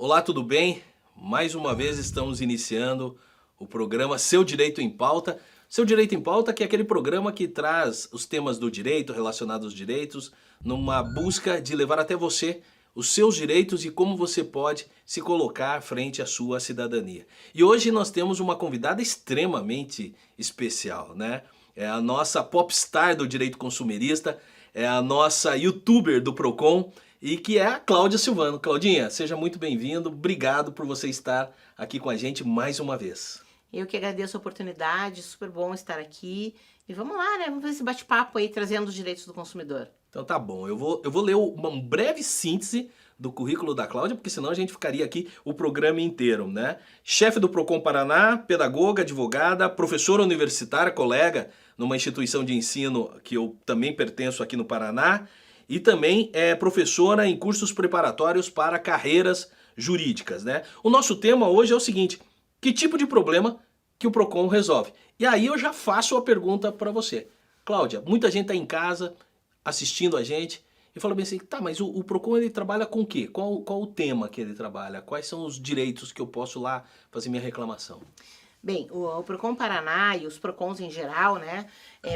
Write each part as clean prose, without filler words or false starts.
Olá, tudo bem? Mais uma vez estamos iniciando o programa Seu Direito em Pauta. Seu Direito em Pauta, que é aquele programa que traz os temas do direito, relacionados aos direitos, numa busca de levar até você os seus direitos e como você pode se colocar frente à sua cidadania. E hoje nós temos uma convidada extremamente especial, né? É a nossa popstar do direito consumerista, é a nossa youtuber do Procon, e que é a Cláudia Silvano. Claudinha, seja muito bem-vindo. Obrigado por você estar aqui com a gente mais uma vez. Eu que agradeço a oportunidade, super bom estar aqui. E vamos lá, né? Vamos fazer esse bate-papo aí, trazendo os direitos do consumidor. Então tá bom, eu vou ler uma breve síntese do currículo da Cláudia, porque senão a gente ficaria aqui o programa inteiro, né? Chefe do Procon Paraná, pedagoga, advogada, professora universitária, colega numa instituição de ensino que eu também pertenço aqui no Paraná, e também é professora em cursos preparatórios para carreiras jurídicas, né? O nosso tema hoje é o seguinte: que tipo de problema que o Procon resolve? E aí eu já faço a pergunta para você. Cláudia, muita gente está em casa assistindo a gente e fala bem assim, tá, mas o Procon ele trabalha com o quê? Qual o tema que ele trabalha? Quais são os direitos que eu posso lá fazer minha reclamação? Bem, o Procon Paraná e os Procons em geral, né,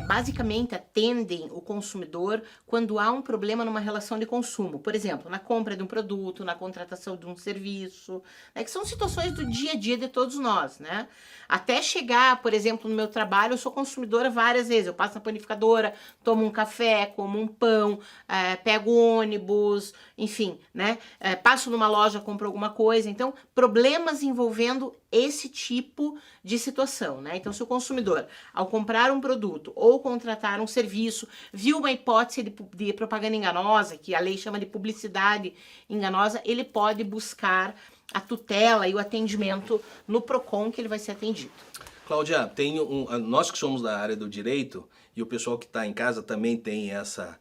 basicamente atendem o consumidor quando há um problema numa relação de consumo. Por exemplo, na compra de um produto, na contratação de um serviço, né, que são situações do dia a dia de todos nós, né? Até chegar, por exemplo, no meu trabalho, eu sou consumidora várias vezes. Eu passo na panificadora, tomo um café, como um pão, pego ônibus, enfim, né? Passo numa loja, compro alguma coisa. Então, problemas envolvendo esse tipo de situação, né? Então, se o consumidor, ao comprar um produto ou contratar um serviço, viu uma hipótese de propaganda enganosa, que a lei chama de publicidade enganosa, ele pode buscar a tutela e o atendimento no Procon, que ele vai ser atendido. Cláudia, nós que somos da área do direito e o pessoal que está em casa também tem essa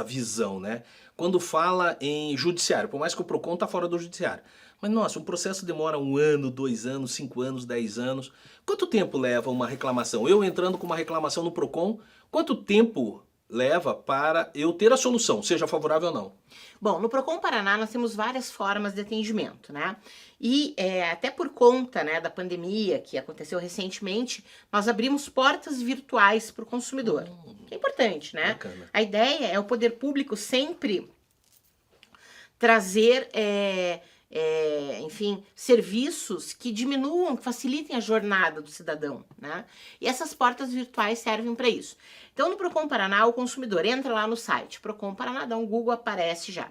visão, né? Quando fala em judiciário, por mais que o Procon está fora do judiciário, mas nossa, um processo demora 1 ano, 2 anos, 5 anos, 10 anos. Quanto tempo leva uma reclamação? Eu entrando com uma reclamação no Procon, quanto tempo leva para eu ter a solução, seja favorável ou não? Bom, no Procon Paraná nós temos várias formas de atendimento, né? E até por conta, né, da pandemia que aconteceu recentemente, nós abrimos portas virtuais para o consumidor. Que é importante, né? Bacana. A ideia é o poder público sempre trazer enfim, serviços que diminuam, que facilitem a jornada do cidadão, né? E essas portas virtuais servem para isso. Então, no Procon Paraná, o consumidor entra lá no site, Procon Paraná, dá um Google, aparece já.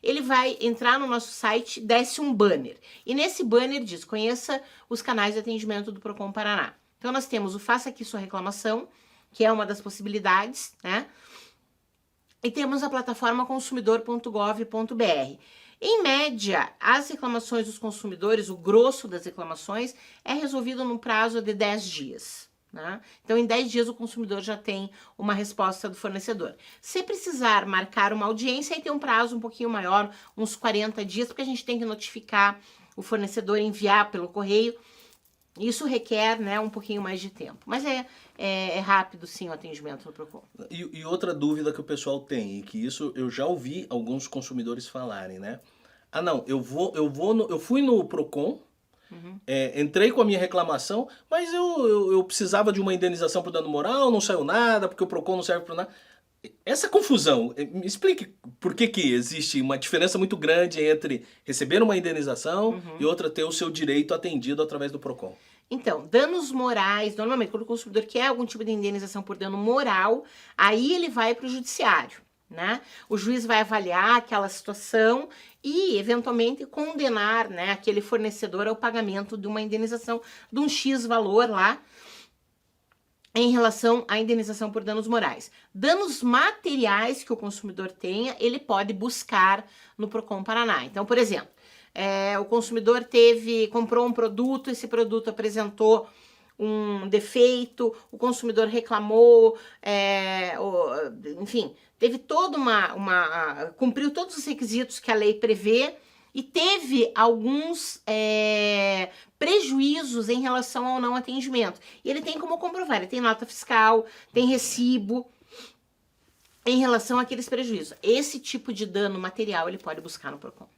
Ele vai entrar no nosso site, desce um banner. E nesse banner diz, conheça os canais de atendimento do Procon Paraná. Então, nós temos o Faça Aqui Sua Reclamação, que é uma das possibilidades, né? E temos a plataforma consumidor.gov.br. Em média, as reclamações dos consumidores, o grosso das reclamações, é resolvido num prazo de 10 dias. Né? Então, em 10 dias, o consumidor já tem uma resposta do fornecedor. Se precisar marcar uma audiência, aí tem um prazo um pouquinho maior, uns 40 dias, porque a gente tem que notificar o fornecedor, enviar pelo correio. Isso requer, né, um pouquinho mais de tempo. Mas é rápido, sim, o atendimento no Procon. E outra dúvida que o pessoal tem, e que isso eu já ouvi alguns consumidores falarem, né? Ah, não, eu fui no Procon, entrei com a minha reclamação, mas eu precisava de uma indenização por dano moral, não saiu nada, porque o Procon não serve para nada. Essa confusão, me explique por que existe uma diferença muito grande entre receber uma indenização e outra ter o seu direito atendido através do Procon. Então, danos morais, normalmente quando o consumidor quer algum tipo de indenização por dano moral, aí ele vai para o judiciário, né? O juiz vai avaliar aquela situação e, eventualmente, condenar, né, aquele fornecedor ao pagamento de uma indenização de um X valor lá, em relação à indenização por danos morais. Danos materiais que o consumidor tenha, ele pode buscar no Procon Paraná. Então, por exemplo, o consumidor comprou um produto, esse produto apresentou um defeito, o consumidor reclamou, enfim, teve toda cumpriu todos os requisitos que a lei prevê, e teve alguns prejuízos em relação ao não atendimento. E ele tem como comprovar, ele tem nota fiscal, tem recibo em relação àqueles prejuízos. Esse tipo de dano material ele pode buscar no Procon.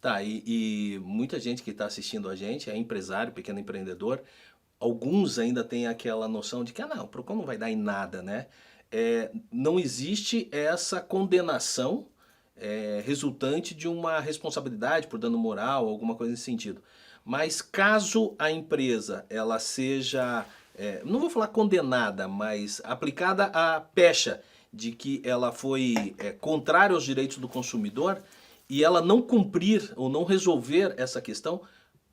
Tá, e muita gente que está assistindo a gente é empresário, pequeno empreendedor. Alguns ainda têm aquela noção de que, não, o Procon não vai dar em nada, né? Não existe essa condenação resultante de uma responsabilidade por dano moral, alguma coisa nesse sentido. Mas caso a empresa ela seja, não vou falar condenada, mas aplicada à pecha de que ela foi contrária aos direitos do consumidor e ela não cumprir ou não resolver essa questão,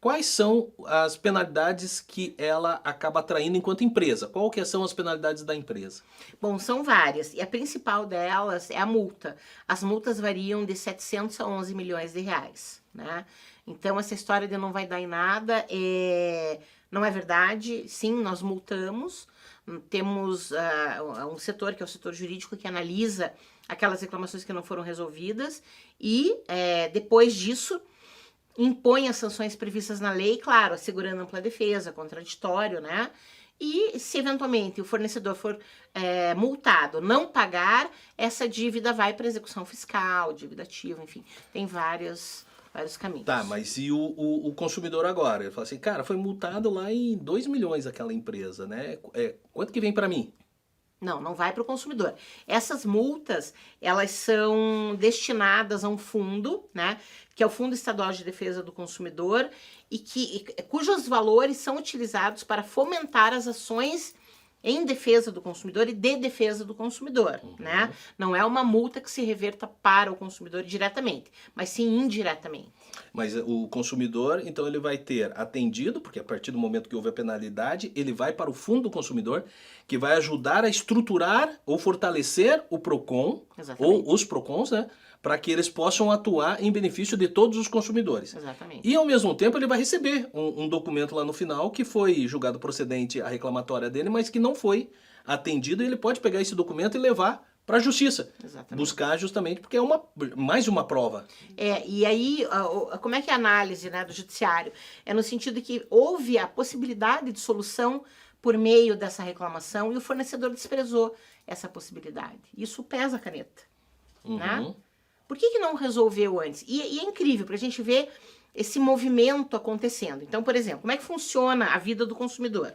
quais são as penalidades que ela acaba atraindo enquanto empresa? Qual que são as penalidades da empresa? Bom, são várias, e a principal delas é a multa. As multas variam de 700 a 11 milhões de reais, né? Então, essa história de não vai dar em nada não é verdade. Sim, nós multamos. Temos um setor, que é o setor jurídico, que analisa aquelas reclamações que não foram resolvidas e, depois disso, impõe as sanções previstas na lei, claro, assegurando ampla defesa, contraditório, né? E se eventualmente o fornecedor for multado, não pagar, essa dívida vai para execução fiscal, dívida ativa, enfim, tem vários caminhos. Tá, mas e o consumidor agora? Ele fala assim, cara, foi multado lá em 2 milhões aquela empresa, né? Quanto que vem para mim? Não vai para o consumidor. Essas multas, elas são destinadas a um fundo, né, que é o Fundo Estadual de Defesa do Consumidor, cujos valores são utilizados para fomentar as ações em defesa do consumidor e de defesa do consumidor, né? Não é uma multa que se reverta para o consumidor diretamente, mas sim indiretamente. Mas o consumidor, então, ele vai ter atendido, porque a partir do momento que houve a penalidade, ele vai para o Fundo do Consumidor, que vai ajudar a estruturar ou fortalecer o Procon, Exatamente. ou os Procons, né? Para que eles possam atuar em benefício de todos os consumidores. Exatamente. E, ao mesmo tempo, ele vai receber um documento lá no final que foi julgado procedente a reclamatória dele, mas que não foi atendido, e ele pode pegar esse documento e levar para a justiça. Exatamente. Buscar justamente porque é mais uma prova. E aí, como é que é a análise, né, do judiciário? É no sentido que houve a possibilidade de solução por meio dessa reclamação e o fornecedor desprezou essa possibilidade. Isso pesa a caneta, né? Por que não resolveu antes? E é incrível, porque a gente vê esse movimento acontecendo. Então, por exemplo, como é que funciona a vida do consumidor?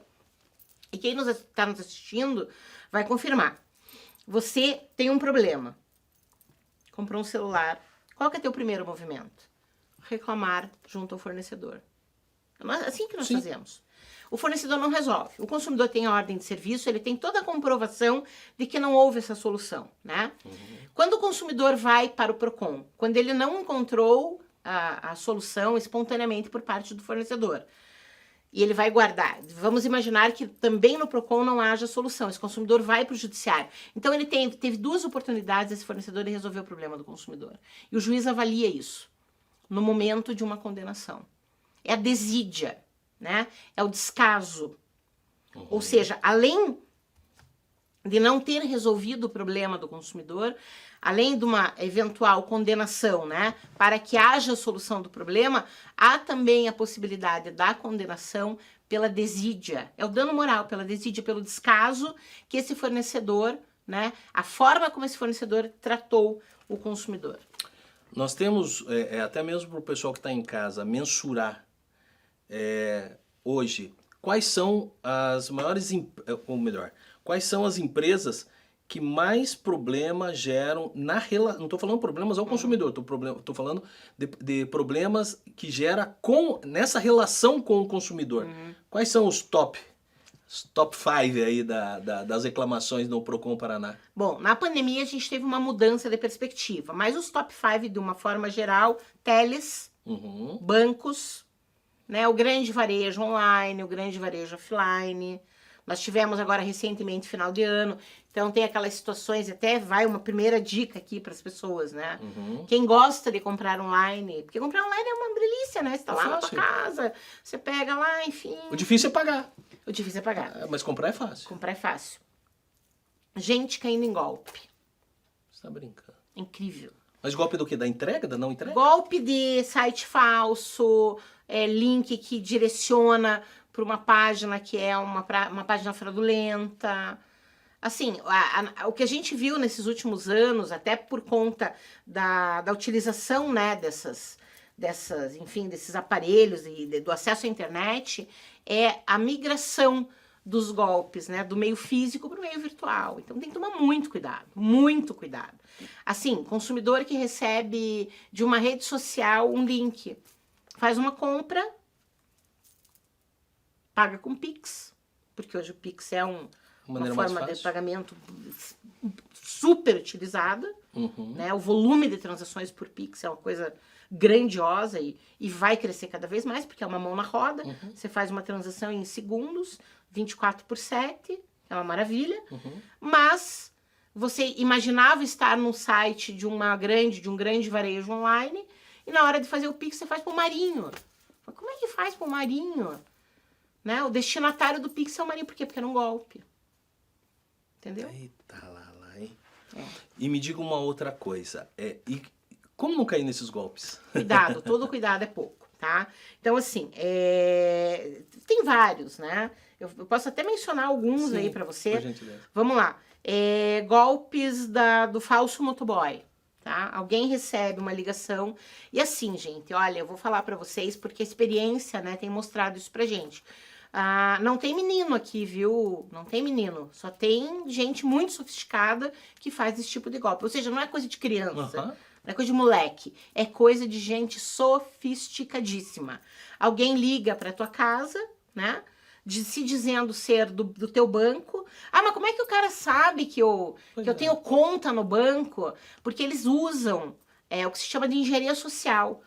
E quem está nos assistindo vai confirmar. Você tem um problema. Comprou um celular. Qual que é teu primeiro movimento? Reclamar junto ao fornecedor. É assim que nós fazemos. O fornecedor não resolve. O consumidor tem a ordem de serviço, ele tem toda a comprovação de que não houve essa solução, né? Quando o consumidor vai para o Procon, quando ele não encontrou a solução espontaneamente por parte do fornecedor, e ele vai guardar. Vamos imaginar que também no Procon não haja solução. Esse consumidor vai para o judiciário. Então, ele teve duas oportunidades, esse fornecedor, de resolver o problema do consumidor. E o juiz avalia isso no momento de uma condenação. É a desídia, né? É o descaso. Ou seja, além de não ter resolvido o problema do consumidor, além de uma eventual condenação, né, para que haja solução do problema, há também a possibilidade da condenação pela desídia. É o dano moral, pela desídia, pelo descaso que esse fornecedor, né, a forma como esse fornecedor tratou o consumidor. Nós temos, até mesmo para o pessoal que está em casa, mensurar hoje quais são as maiores, ou melhor, quais são as empresas que mais problemas geram na relação. Não estou falando problemas ao consumidor, estou falando de problemas que gera nessa relação com o consumidor. Quais são os top 5 aí das reclamações no Procon Paraná? Bom, na pandemia a gente teve uma mudança de perspectiva, mas os top 5, de uma forma geral, teles, bancos, né, o grande varejo online, o grande varejo offline. Nós tivemos agora recentemente, final de ano, então tem aquelas situações, até vai uma primeira dica aqui para as pessoas, né? Quem gosta de comprar online, porque comprar online é uma delícia, né? Você tá lá na tua casa, você pega lá, enfim. O difícil é pagar. O difícil é pagar. Mas comprar é fácil. Comprar é fácil. Gente caindo em golpe. Você tá brincando. Incrível. Mas golpe do quê? Da entrega? Da não entrega? Golpe de site falso, link que direciona para uma página que é uma página fraudulenta. Assim, o que a gente viu nesses últimos anos, até por conta da utilização, né, desses aparelhos e do acesso à internet é a migração dos golpes, né, do meio físico para o meio virtual. Então tem que tomar muito cuidado, muito cuidado. Assim, consumidor que recebe de uma rede social um link, faz uma compra, paga com Pix, porque hoje o Pix é uma forma de pagamento super utilizada, né? O volume de transações por Pix é uma coisa grandiosa e vai crescer cada vez mais, porque é uma mão na roda, você faz uma transação em segundos, 24/7, é uma maravilha, mas você imaginava estar num site de um grande varejo online, e na hora de fazer o Pix você faz pro Marinho. Como é que faz pro Marinho? Né? O destinatário do Pix é o Marinho, por quê? Porque era um golpe. Entendeu? Eita lá, hein? E me diga uma outra coisa, e como não cair nesses golpes? Cuidado, todo cuidado é pouco, tá? Então, assim, tem vários, né? Eu posso até mencionar alguns aí pra você. Por gentileza. Vamos lá. Golpes do falso motoboy, tá? Alguém recebe uma ligação. E assim, gente, olha, eu vou falar pra vocês, porque a experiência, né, tem mostrado isso pra gente. Não tem menino aqui, viu? Não tem menino. Só tem gente muito sofisticada que faz esse tipo de golpe. Ou seja, não é coisa de criança. Não é coisa de moleque. É coisa de gente sofisticadíssima. Alguém liga pra tua casa, né? Se dizendo ser do teu banco. Mas como é que o cara sabe que eu tenho conta no banco? Porque eles usam o que se chama de engenharia social.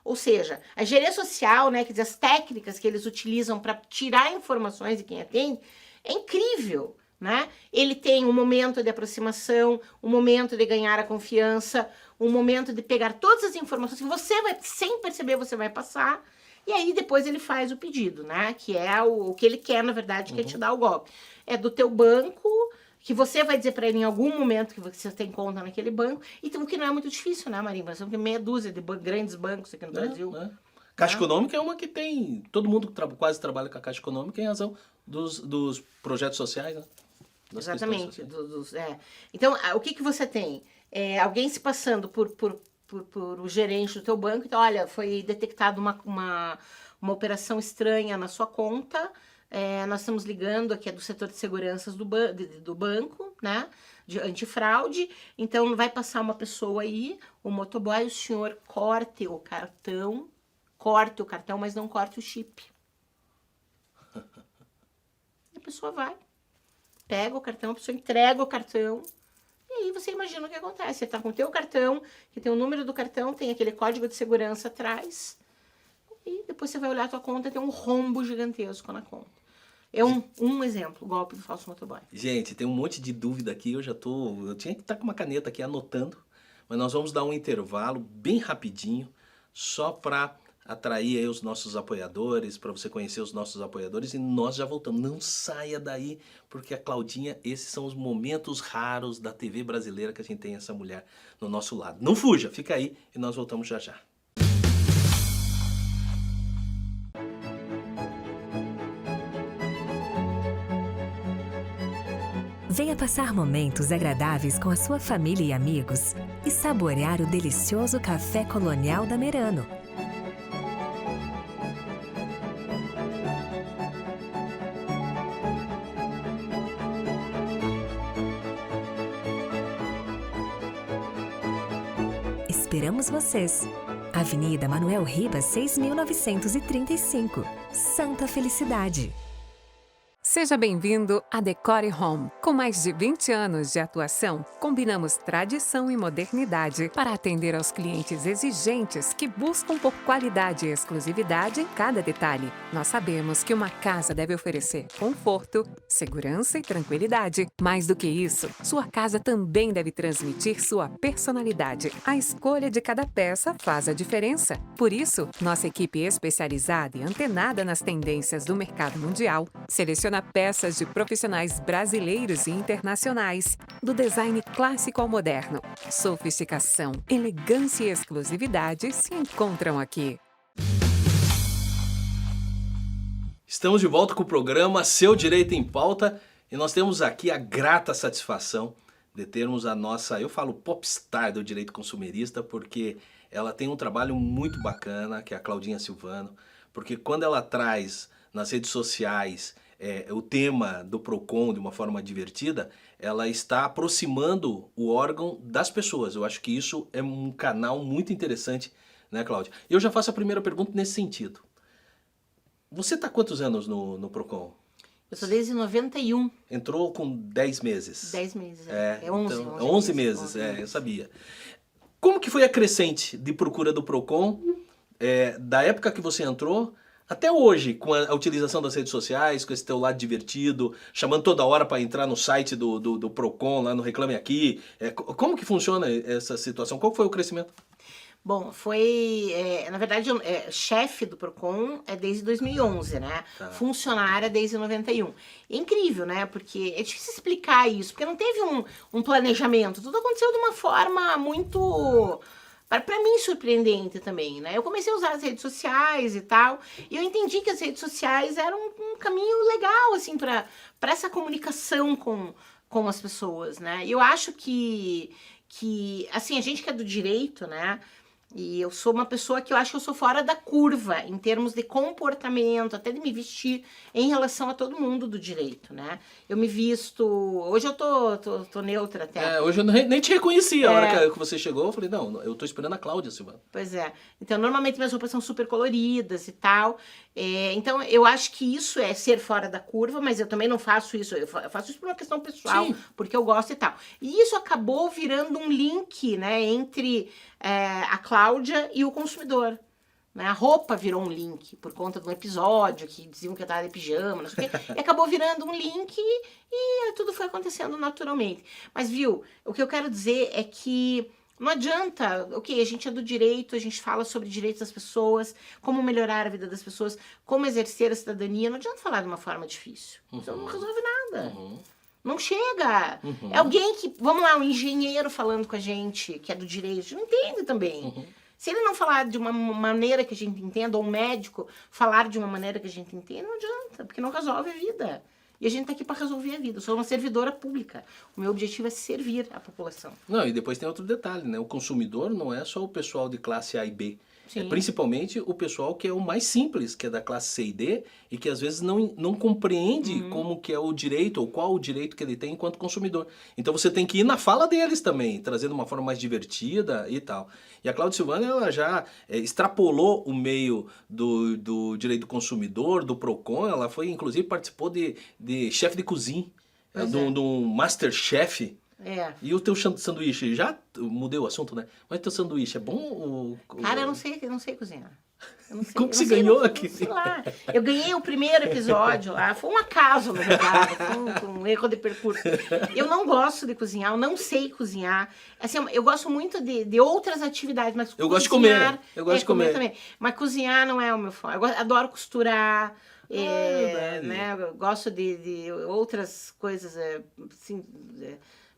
Ou seja, a engenharia social, né, quer dizer, as técnicas que eles utilizam para tirar informações de quem atende, é incrível, né? Ele tem um momento de aproximação, um momento de ganhar a confiança, um momento de pegar todas as informações que você vai, sem perceber, você vai passar, e aí depois ele faz o pedido, né? Que é o que ele quer, na verdade, que é te dar o golpe. É do teu banco, que você vai dizer para ele em algum momento que você tem conta naquele banco, então o que não é muito difícil, né, Marinho? Nós temos meia dúzia de grandes bancos aqui no Brasil. Caixa Econômica é uma que tem... Todo mundo quase trabalha com a Caixa Econômica em razão dos projetos sociais, né? Exatamente. Então, o que você tem? Alguém se passando por o gerente do teu banco, então, olha, foi detectada uma operação estranha na sua conta, nós estamos ligando aqui, é do setor de seguranças do banco, né, de antifraude, então vai passar uma pessoa aí, o motoboy, o senhor corte o cartão, mas não corte o chip. E a pessoa vai, pega o cartão, a pessoa entrega o cartão, e aí você imagina o que acontece. Você tá com o teu cartão, que tem o número do cartão, tem aquele código de segurança atrás, e depois você vai olhar a tua conta e tem um rombo gigantesco na conta. É um exemplo, o golpe do falso motoboy. Gente, tem um monte de dúvida aqui, eu tinha que estar com uma caneta aqui anotando, mas nós vamos dar um intervalo bem rapidinho, só para atrair aí os nossos apoiadores, para você conhecer os nossos apoiadores, e nós já voltamos. Não saia daí, porque a Claudinha, esses são os momentos raros da TV brasileira que a gente tem essa mulher no nosso lado. Não fuja, fica aí e nós voltamos já já. Venha passar momentos agradáveis com a sua família e amigos e saborear o delicioso café colonial da Merano. Esperamos vocês! Avenida Manuel Ribas, 6.935, Santa Felicidade. Seja bem-vindo à Decore Home. Com mais de 20 anos de atuação, combinamos tradição e modernidade para atender aos clientes exigentes que buscam por qualidade e exclusividade em cada detalhe. Nós sabemos que uma casa deve oferecer conforto, segurança e tranquilidade. Mais do que isso, sua casa também deve transmitir sua personalidade. A escolha de cada peça faz a diferença. Por isso, nossa equipe especializada e antenada nas tendências do mercado mundial seleciona peças de profissionais brasileiros e internacionais, do design clássico ao moderno. Sofisticação, elegância e exclusividade se encontram aqui. Estamos de volta com o programa Seu Direito em Pauta e nós temos aqui a grata satisfação de termos a nossa, eu falo popstar do direito consumerista, porque ela tem um trabalho muito bacana, que é a Claudinha Silvano, porque quando ela traz nas redes sociais o tema do PROCON de uma forma divertida, ela está aproximando o órgão das pessoas. Eu acho que isso é um canal muito interessante, né, Cláudia? E eu já faço a primeira pergunta nesse sentido. Você está há quantos anos no PROCON? Eu sou desde 91. Entrou com 10 meses. 10 meses, É, 11, então, 11 11 meses, eu sabia. Como que foi a crescente de procura do PROCON, da época que você entrou até hoje, com a utilização das redes sociais, com esse teu lado divertido, chamando toda hora para entrar no site do PROCON, lá no Reclame Aqui. Como que funciona essa situação? Qual foi o crescimento? Bom, na verdade, chefe do PROCON é desde 2011, né? Tá. Funcionária desde 91. É incrível, né? Porque é difícil explicar isso, porque não teve um planejamento. Tudo aconteceu de uma forma muito, para mim, surpreendente também, né? Eu comecei a usar as redes sociais e tal, e eu entendi que as redes sociais eram um caminho legal, assim, para essa comunicação com as pessoas, né? E eu acho que, assim, a gente que é do direito, né? E eu sou uma pessoa que eu acho que eu sou fora da curva em termos de comportamento, até de me vestir em relação a todo mundo do direito, né? Eu me visto... Hoje eu tô neutra até. Hoje eu nem te reconheci a hora que você chegou. Eu falei, não, eu tô esperando a Cláudia, Silvana. Pois é. Então, normalmente minhas roupas são super coloridas e tal. Então, eu acho que isso é ser fora da curva, mas eu também não faço isso. Eu faço isso por uma questão pessoal, Sim. Porque eu gosto e tal. E isso acabou virando um link, né, entre a Cláudia e o consumidor. Né? A roupa virou um link por conta de um episódio que diziam que eu tava de pijama, não sei o quê. E acabou virando um link e tudo foi acontecendo naturalmente. Mas, viu, o que eu quero dizer é que não adianta, a gente é do direito, a gente fala sobre direitos das pessoas, como melhorar a vida das pessoas, como exercer a cidadania. Não adianta falar de uma forma difícil. Isso não resolve nada. Não chega. É alguém que, vamos lá, um engenheiro falando com a gente, que é do direito, a gente não entende também. Se ele não falar de uma maneira que a gente entenda, ou um médico falar de uma maneira que a gente entenda, não adianta, porque não resolve a vida. E a gente tá aqui para resolver a vida. Eu sou uma servidora pública. O meu objetivo é servir a população. Não, e depois tem outro detalhe, né? O consumidor não é só o pessoal de classe A e B. Sim. Principalmente o pessoal que é o mais simples, que é da classe C e D, e que às vezes não compreende como que é o direito, ou qual o direito que ele tem enquanto consumidor. Então você tem que ir na fala deles também, trazendo uma forma mais divertida e tal. E a Cláudia Silvana, ela já extrapolou o meio do direito do consumidor, do PROCON, ela foi, inclusive, participou de chefe de cozinha, do Masterchef. E o teu sanduíche, já mudei o assunto, né? Mas o teu sanduíche é bom? Cara, eu não sei cozinhar. Eu não sei, Como que você ganhou aqui? Sei lá. Eu ganhei o primeiro episódio lá, foi um acaso, na verdade, foi um erro de percurso. Eu não gosto de cozinhar, eu não sei cozinhar. Assim, eu gosto muito de outras atividades, mas eu gosto de comer. Eu gosto de comer também. Mas cozinhar não é o meu forte. Eu adoro costurar. Né? Eu gosto de outras coisas, assim,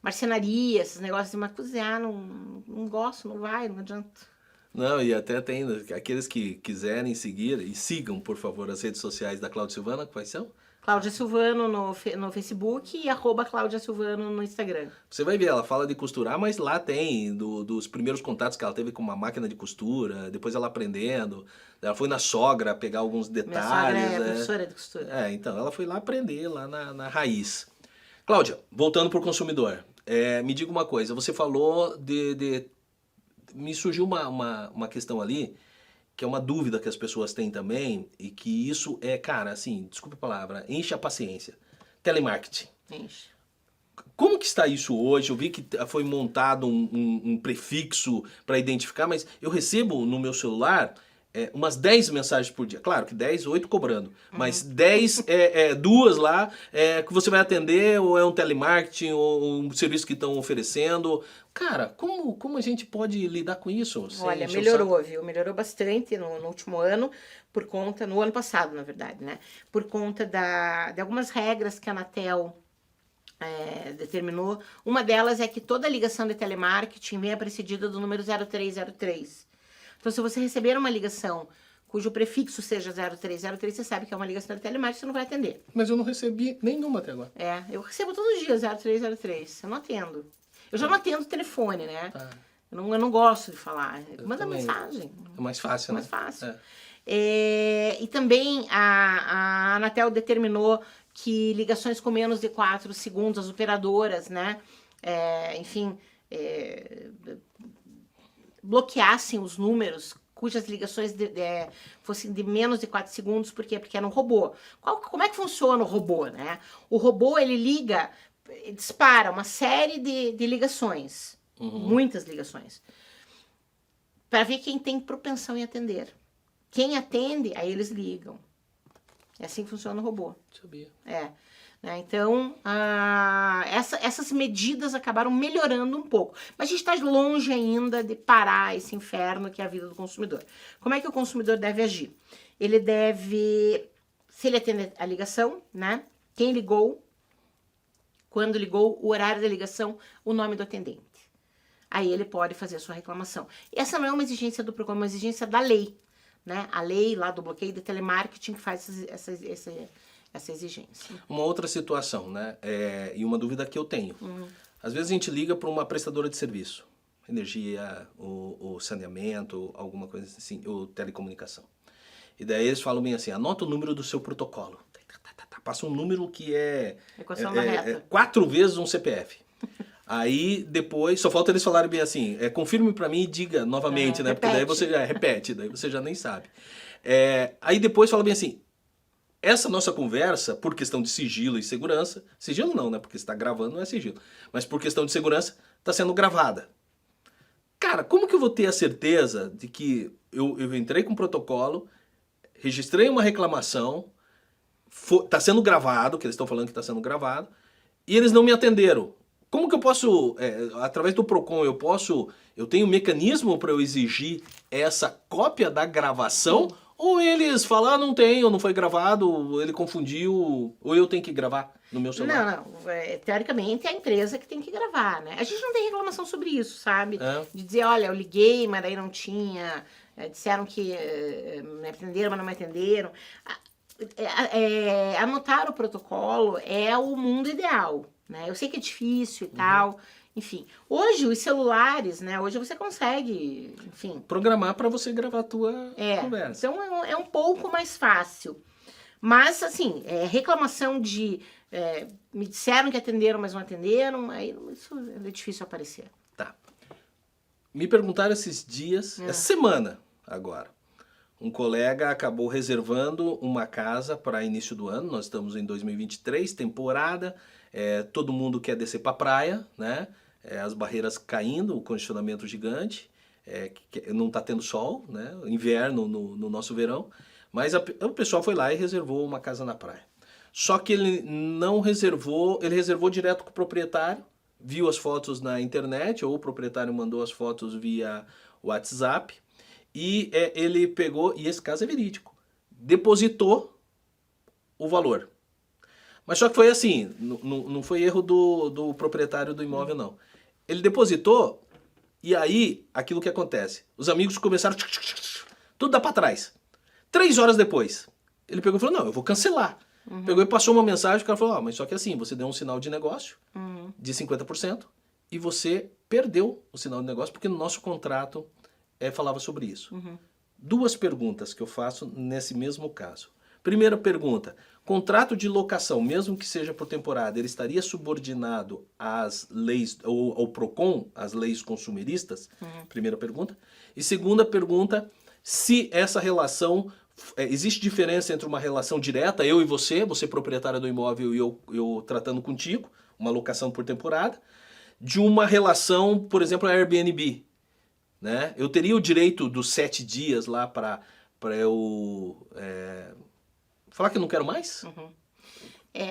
marcenaria, esses negócios, mas cozinhar não gosto, não adianta. Não, e até tem aqueles que quiserem seguir, e sigam, por favor, as redes sociais da Cláudia Silvana, quais são? Cláudia Silvano no Facebook e @Cláudia Silvano no Instagram. Você vai ver, ela fala de costurar, mas lá tem dos primeiros contatos que ela teve com uma máquina de costura, depois ela aprendendo, ela foi na sogra pegar alguns detalhes. Minha sogra é professora de costura. Então, ela foi lá aprender, lá na raiz. Cláudia, voltando para o consumidor, me diga uma coisa, você falou me surgiu uma questão ali, que é uma dúvida que as pessoas têm também, e que isso cara, assim, desculpa a palavra, enche a paciência. Telemarketing. Enche. Como que está isso hoje? Eu vi que foi montado um prefixo para identificar, mas eu recebo no meu celular umas 10 mensagens por dia. Claro que 10, 8 cobrando. Mas 10, duas lá, que você vai atender, ou é um telemarketing, ou um serviço que estão oferecendo. Cara, como a gente pode lidar com isso? Olha, melhorou, viu? Melhorou bastante no último ano, no ano passado, na verdade, né? Por conta de algumas regras que a Anatel determinou. Uma delas é que toda ligação de telemarketing venha precedida do número 0303. Então, se você receber uma ligação cujo prefixo seja 0303, você sabe que é uma ligação de telemarketing, você não vai atender. Mas eu não recebi nenhuma até agora. Eu recebo todos os dias 0303, eu não atendo. Eu já não atendo telefone, né? Tá. Eu não gosto de falar. Manda também. mensagem. É mais fácil, É mais né? fácil. E também a Anatel determinou que ligações com menos de 4 segundos, as operadoras, né? Enfim, bloqueassem os números cujas ligações fossem de menos de 4 segundos, por quê? Porque era um robô. Como é que funciona o robô, né? O robô, ele dispara uma série de ligações, muitas ligações, para ver quem tem propensão em atender. Quem atende, aí eles ligam. É assim que funciona o robô. Sabia. Né? Então, essas medidas acabaram melhorando um pouco. Mas a gente está longe ainda de parar esse inferno que é a vida do consumidor. Como é que o consumidor deve agir? Ele deve, se ele atender a ligação, né? Quem ligou, quando ligou, o horário da ligação, o nome do atendente. Aí ele pode fazer a sua reclamação. E essa não é uma exigência do programa, é uma exigência da lei. Né? A lei lá do bloqueio de telemarketing que faz essa exigência. Uma outra situação, né? E uma dúvida que eu tenho. Às vezes a gente liga para uma prestadora de serviço. Energia, o saneamento, alguma coisa assim, ou telecomunicação. E daí eles falam bem assim, anota o número do seu protocolo. Passa um número que Equação da reta. 4 vezes um CPF. Aí, depois, só falta eles falarem bem assim, confirme pra mim e diga novamente, né? Porque daí você já repete, daí você já nem sabe. Aí depois fala bem assim, essa nossa conversa, por questão de sigilo e segurança, sigilo não, né? Porque você tá gravando, não é sigilo. Mas por questão de segurança, tá sendo gravada. Cara, como que eu vou ter a certeza de que eu entrei com protocolo, registrei uma reclamação, tá sendo gravado, que eles estão falando que tá sendo gravado, e eles não me atenderam? Como que eu posso, através do PROCON, eu tenho um mecanismo para eu exigir essa cópia da gravação? Ou eles falam, não tem, ou não foi gravado, ele confundiu, ou eu tenho que gravar no meu celular? Não. Teoricamente é a empresa que tem que gravar, né? A gente não tem reclamação sobre isso, sabe? De dizer, olha, eu liguei, mas daí não tinha, disseram que me atenderam, mas não me atenderam. Anotar o protocolo é o mundo ideal. Né? Eu sei que é difícil e tal, enfim. Hoje, os celulares, né? Hoje você consegue, enfim... programar para você gravar a tua conversa. Então, é um pouco mais fácil. Mas, assim, reclamação de... me disseram que atenderam, mas não atenderam, aí isso é difícil aparecer. Tá. Me perguntaram esses dias, essa semana agora, um colega acabou reservando uma casa para início do ano, nós estamos em 2023, temporada... todo mundo quer descer para a praia, né? As barreiras caindo, o condicionamento gigante, não está tendo sol, né? Inverno no nosso verão, mas o pessoal foi lá e reservou uma casa na praia. Só que ele não reservou, ele reservou direto com o proprietário, viu as fotos na internet, ou o proprietário mandou as fotos via WhatsApp, e ele pegou, e esse caso é verídico, depositou o valor. Mas só que foi assim, não foi erro do proprietário do imóvel, não. Ele depositou, e aí, aquilo que acontece, os amigos começaram, tudo dá pra trás. 3 horas depois, ele pegou e falou, não, eu vou cancelar. Pegou e passou uma mensagem, o cara falou, mas só que assim, você deu um sinal de negócio de 50%, e você perdeu o sinal de negócio, porque no nosso contrato falava sobre isso. 2 perguntas que eu faço nesse mesmo caso. Primeira pergunta, contrato de locação, mesmo que seja por temporada, ele estaria subordinado às leis, ou ao PROCON, às leis consumeristas? Primeira pergunta. E segunda pergunta, se essa relação, existe diferença entre uma relação direta, eu e você proprietária do imóvel e eu tratando contigo, uma locação por temporada, de uma relação, por exemplo, a Airbnb, né? Eu teria o direito dos 7 dias lá para eu... falar que eu não quero mais?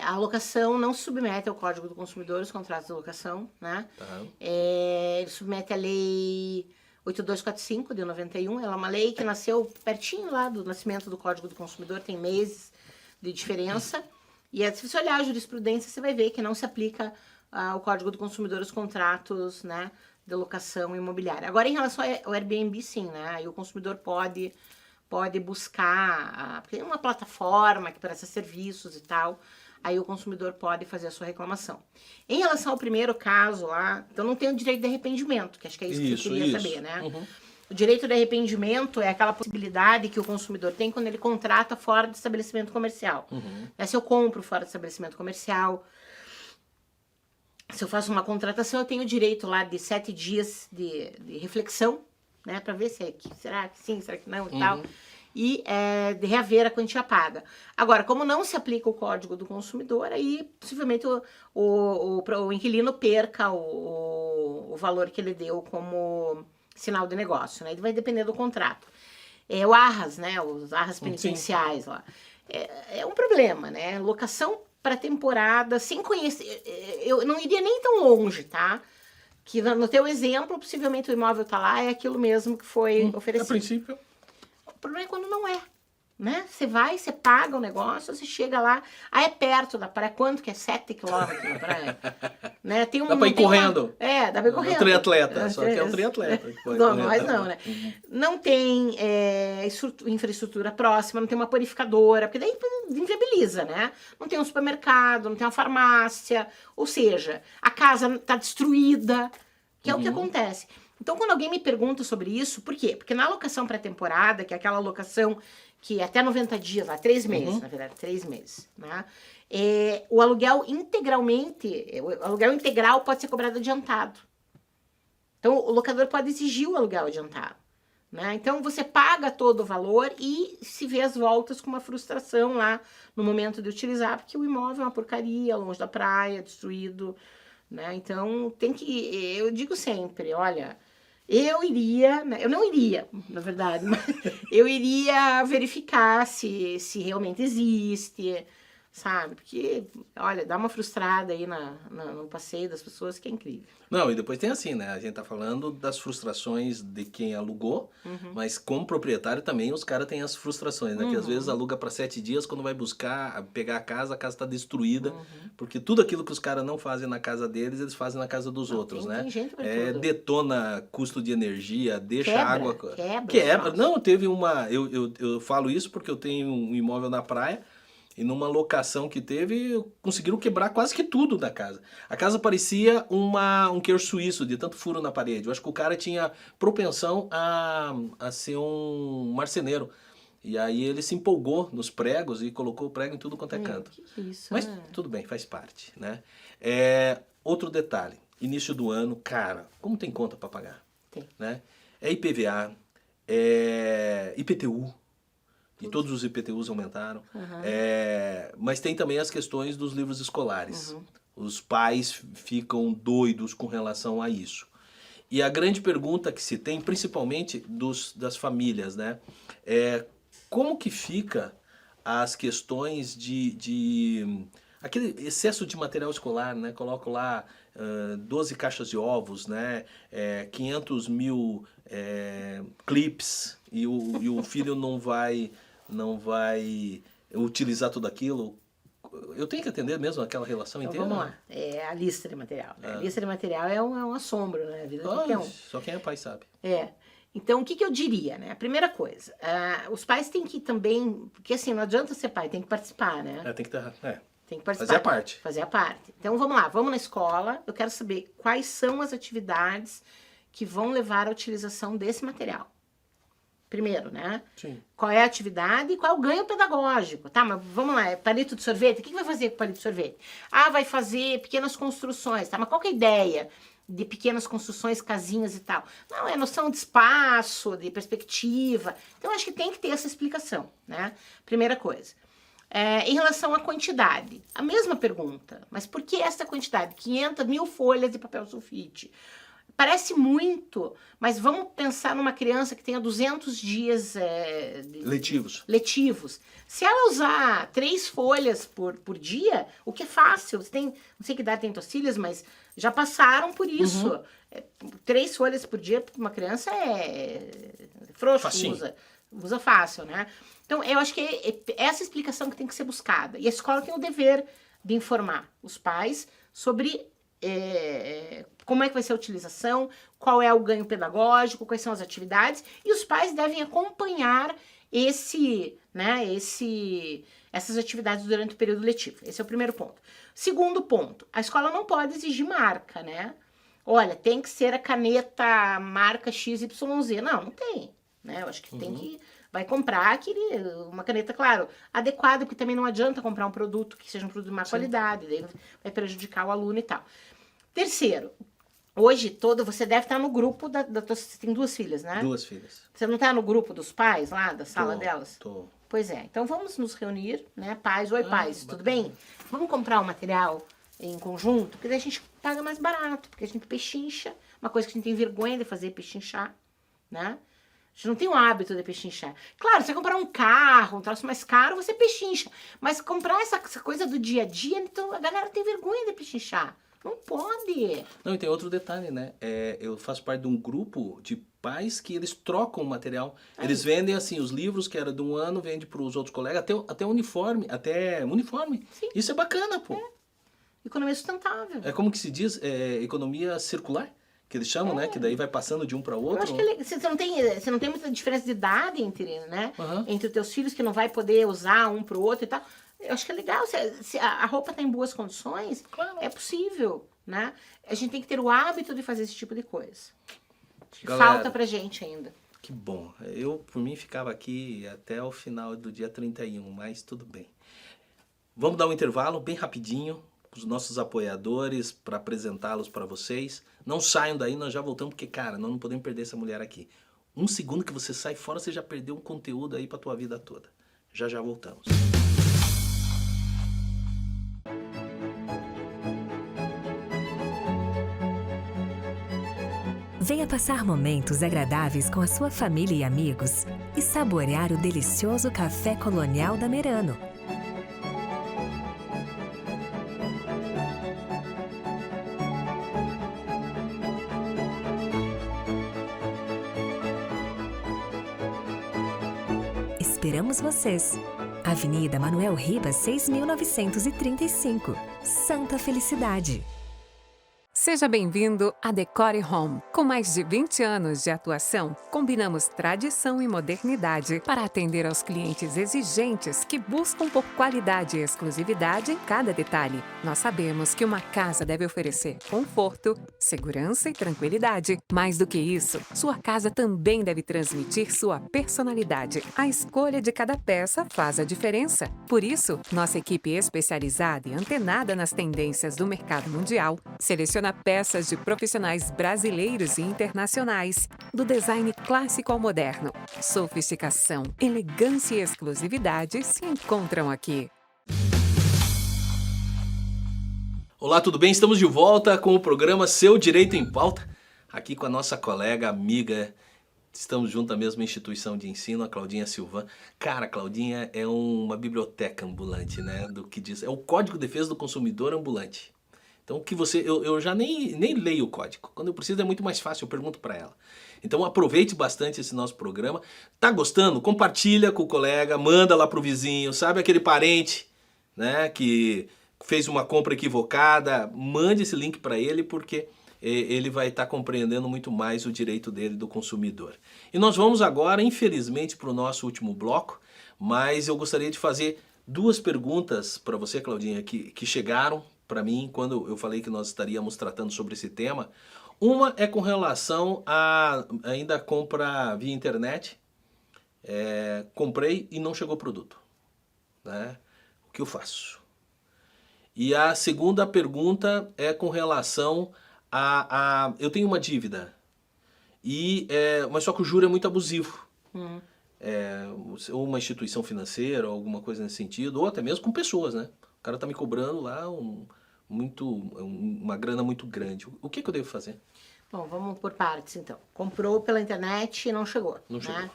A locação não submete ao Código do Consumidor, os contratos de locação, né? Ele submete a Lei 8245, de 91. Ela é uma lei que nasceu pertinho lá do nascimento do Código do Consumidor, tem meses de diferença. E se você olhar a jurisprudência, você vai ver que não se aplica ao Código do Consumidor os contratos, né, de locação imobiliária. Agora, em relação ao Airbnb, sim, né? Aí o consumidor pode buscar, porque é uma plataforma que presta serviços e tal. aí o consumidor pode fazer a sua reclamação. Em relação ao primeiro caso lá, então não tem o direito de arrependimento, que acho que é isso que você queria saber, né? O direito de arrependimento é aquela possibilidade que o consumidor tem quando ele contrata fora do estabelecimento comercial. Se eu compro fora do estabelecimento comercial, se eu faço uma contratação, eu tenho o direito lá de 7 dias de reflexão, né, para ver se será que sim, será que não e tal, e de reaver a quantia paga. Agora, como não se aplica o Código do Consumidor, aí possivelmente o inquilino perca o valor que ele deu como sinal de negócio, né? Ele vai depender do contrato. O Arras, né, os Arras penitenciais lá, é um problema, né? Locação para temporada, sem conhecer, eu não iria nem tão longe, tá? Que no teu exemplo, possivelmente o imóvel tá lá, é aquilo mesmo que foi oferecido. A princípio. O problema é quando não é, né? Você vai, você paga o negócio, você chega lá, é perto da praia, quanto que é? 7 quilômetros da praia? Né? Tem Dá pra ir correndo. Dá pra ir correndo. É um triatleta, só que é um triatleta. Não, mas não, né? Não tem infraestrutura próxima, não tem uma purificadora, porque daí inviabiliza, né? Não tem um supermercado, não tem uma farmácia, ou seja, a casa tá destruída, que é o que acontece. Então, quando alguém me pergunta sobre isso, por quê? Porque na locação pré-temporada, que é aquela locação que é até 90 dias, lá, 3 meses, na verdade, 3 meses, né? O aluguel integral pode ser cobrado adiantado. Então, o locador pode exigir o aluguel adiantado, né? Então, você paga todo o valor e se vê as voltas com uma frustração lá no momento de utilizar, porque o imóvel é uma porcaria, longe da praia, destruído, né? Então, eu digo sempre, olha, eu não iria, na verdade, mas eu iria verificar se realmente existe, sabe? Porque, olha, dá uma frustrada aí no passeio das pessoas que é incrível. Não, e depois tem assim, né? A gente tá falando das frustrações de quem alugou, mas como proprietário também os caras têm as frustrações, né? Que às vezes aluga para 7 dias, quando vai pegar a casa tá destruída, porque tudo aquilo que os caras não fazem na casa deles, eles fazem na casa dos outros, né? Tem gente pra tudo. Detona custo de energia, deixa Quebra, água... Quebra. Não, teve uma... Eu falo isso porque eu tenho um imóvel na praia, e numa locação que teve, conseguiram quebrar quase que tudo da casa. A casa parecia um queijo suíço, de tanto furo na parede. Eu acho que o cara tinha propensão a ser um marceneiro. E aí ele se empolgou nos pregos e colocou o prego em tudo quanto é canto. Que isso, mas tudo bem, faz parte, né? Outro detalhe, início do ano, cara, como tem conta para pagar? Tem. Né? IPVA, IPTU, e todos os IPTUs aumentaram. Mas tem também as questões dos livros escolares. Os pais ficam doidos com relação a isso. E a grande pergunta que se tem, principalmente das famílias, né? Como que fica as questões de aquele excesso de material escolar, né? Coloco lá 12 caixas de ovos, né? 500 mil clips e o filho não vai utilizar tudo aquilo. Eu tenho que atender mesmo aquela relação inteira? Vamos lá, a lista de material. Né? A lista de material é um assombro, né? A vida de qualquer um. Só quem é pai sabe. Então, o que eu diria, né? A primeira coisa, os pais têm que também, porque assim, não adianta ser pai, tem que participar, né? Tem que participar. Fazer a parte. Fazer a parte. Então, vamos lá, vamos na escola, eu quero saber quais são as atividades que vão levar à utilização desse material. Primeiro, né? Sim. Qual é a atividade e qual é o ganho pedagógico, tá? Mas vamos lá, palito de sorvete, o que vai fazer com palito de sorvete? Vai fazer pequenas construções, tá? Mas qual que é a ideia de pequenas construções, casinhas e tal? Não, é noção de espaço, de perspectiva. Então, acho que tem que ter essa explicação, né? Primeira coisa. Em relação à quantidade, a mesma pergunta. Mas por que essa quantidade? 500 mil folhas de papel sulfite. Parece muito, mas vamos pensar numa criança que tenha 200 dias letivos. Se ela usar 3 folhas por dia, o que é fácil, você tem, não sei que idade tem tuas filhas, mas já passaram por isso. 3 folhas por dia para uma criança frouxo, usa fácil, né? Então, eu acho que é essa explicação que tem que ser buscada. E a escola tem o dever de informar os pais sobre como é que vai ser a utilização, qual é o ganho pedagógico, quais são as atividades, e os pais devem acompanhar essas atividades durante o período letivo. Esse é o primeiro ponto. Segundo ponto, a escola não pode exigir marca, né? Olha, tem que ser a caneta marca XYZ. Não tem, né? Eu acho que tem que... Vai comprar uma caneta, claro, adequada, porque também não adianta comprar um produto que seja um produto de má qualidade, daí vai prejudicar o aluno e tal. Terceiro, hoje você deve estar no grupo você tem 2 filhas, né? 2 filhas. Você não está no grupo dos pais lá, da sala delas? Tô. Pois é, então vamos nos reunir, né? Pais, oi pais, tudo bem? Vamos comprar um material em conjunto, porque daí a gente paga mais barato, porque a gente pechincha, uma coisa que a gente tem vergonha de fazer, pechinchar, né? A gente não tem o hábito de pechinchar. Claro, você comprar um carro, um troço mais caro, você pechincha. Mas comprar essa coisa do dia a dia, então a galera tem vergonha de pechinchar. Não pode. Não, e tem outro detalhe, né? Eu faço parte de um grupo de pais que eles trocam o material. Eles vendem, assim, os livros que era de um ano, vende para os outros colegas, até uniforme. Sim. Isso é bacana, pô. Economia sustentável. É como que se diz? Economia circular, que eles chamam, né? Que daí vai passando de um para outro. Eu acho que você não tem muita diferença de idade entre, né? Uhum. Entre os teus filhos, que não vai poder usar um pro outro e tal. Eu acho que é legal. Se a roupa está em boas condições, Claro. é possível, né? A gente tem que ter o hábito de fazer esse tipo de coisa. Galera, Falta pra gente ainda. Que bom. Eu, por mim, ficava aqui até o final do dia 31, mas tudo bem. Vamos dar um intervalo bem rapidinho com os nossos apoiadores para apresentá-los para vocês. Não saiam daí, nós já voltamos, porque, cara, nós não podemos perder essa mulher aqui. Um segundo que você sai fora, você já perdeu um conteúdo aí para tua vida toda. Já voltamos. Venha passar momentos agradáveis com a sua família e amigos e saborear o delicioso café colonial da Merano. Esperamos vocês! Avenida Manuel Ribas, 6.935, Santa Felicidade. Seja bem-vindo à Decore Home. Com mais de 20 anos de atuação, combinamos tradição e modernidade para atender aos clientes exigentes que buscam por qualidade e exclusividade em cada detalhe. Nós sabemos que uma casa deve oferecer conforto, segurança e tranquilidade. Mais do que isso, sua casa também deve transmitir sua personalidade. A escolha de cada peça faz a diferença. Por isso, nossa equipe especializada e antenada nas tendências do mercado mundial seleciona peças de profissionais brasileiros e internacionais, do design clássico ao moderno. Sofisticação, elegância e exclusividade se encontram aqui. Olá, tudo bem? Estamos de volta com o programa Seu Direito em Pauta, aqui com a nossa colega, amiga, estamos junto à mesma instituição de ensino, a Claudinha Silvan. Cara, a Claudinha é uma biblioteca ambulante, né? Do que diz, é o Código de Defesa do Consumidor ambulante. Então, eu já nem leio o código. Quando eu preciso é muito mais fácil, eu pergunto para ela. Então, aproveite bastante esse nosso programa. Tá gostando? Compartilha com o colega, manda lá pro vizinho, sabe aquele parente, né, que fez uma compra equivocada, mande esse link para ele, porque ele vai estar compreendendo muito mais o direito dele do consumidor. E nós vamos agora, infelizmente, para o nosso último bloco, mas eu gostaria de fazer 2 perguntas para você, Claudinha, que chegaram para mim quando eu falei que nós estaríamos tratando sobre esse tema. Uma é com relação a ainda compra via internet. Comprei e não chegou o produto, né? O que eu faço? E a segunda pergunta é com relação eu tenho uma dívida, mas só que o juro é muito abusivo. Ou uma instituição financeira, ou alguma coisa nesse sentido, ou até mesmo com pessoas, né? O cara tá me cobrando lá uma grana muito grande. O que eu devo fazer? Bom, vamos por partes, então. Comprou pela internet e não chegou. Não chegou.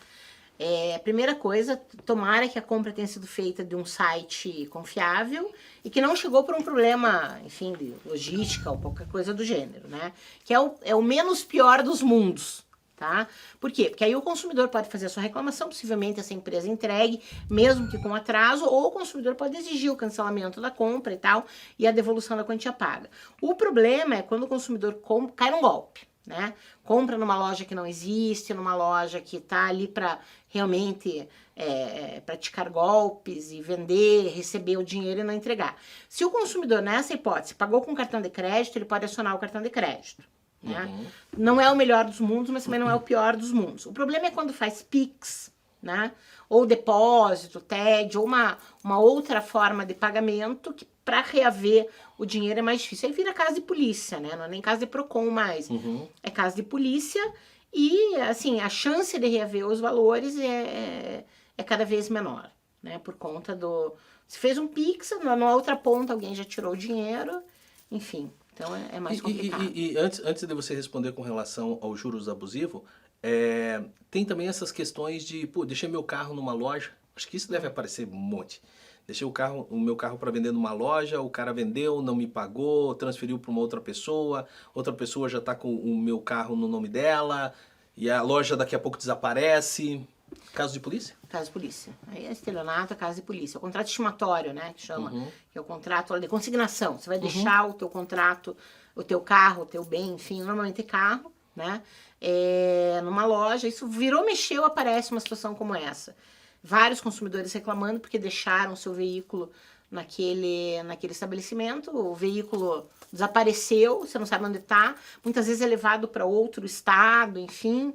A primeira coisa, tomara que a compra tenha sido feita de um site confiável e que não chegou por um problema, enfim, de logística ou qualquer coisa do gênero, né? Que é o menos pior dos mundos, tá? Por quê? Porque aí o consumidor pode fazer a sua reclamação, possivelmente essa empresa entregue, mesmo que com atraso, ou o consumidor pode exigir o cancelamento da compra e tal, e a devolução da quantia paga. O problema é quando o consumidor cai num golpe, né? Compra numa loja que não existe, numa loja que está ali para realmente praticar golpes e vender, receber o dinheiro e não entregar. Se o consumidor, nessa hipótese, pagou com cartão de crédito, ele pode acionar o cartão de crédito. Né? Não é o melhor dos mundos, mas também não é o pior dos mundos. O problema é quando faz Pix, né? Ou depósito, TED, ou uma outra forma de pagamento que para reaver o dinheiro é mais difícil. Aí vira casa de polícia, né? Não é nem casa de PROCON mais. É casa de polícia e, assim, a chance de reaver os valores é cada vez menor, né? Por conta do... Se fez um Pix, na outra ponta alguém já tirou o dinheiro, enfim... Então é mais complicado. E antes de você responder com relação aos juros abusivos, tem também essas questões de, pô, deixei meu carro numa loja, acho que isso deve aparecer um monte. Deixei o meu carro para vender numa loja, o cara vendeu, não me pagou, transferiu para uma outra pessoa já está com o meu carro no nome dela, e a loja daqui a pouco desaparece. Caso de polícia? Caso de polícia. Aí é estelionato, é caso de polícia. O contrato estimatório, né, que chama, que é o contrato de consignação. Você vai deixar o teu contrato, o teu carro, o teu bem, enfim, normalmente é carro, né, numa loja. Isso mexeu, aparece uma situação como essa. Vários consumidores reclamando porque deixaram o seu veículo naquele estabelecimento, o veículo desapareceu, você não sabe onde está, muitas vezes é levado para outro estado, enfim...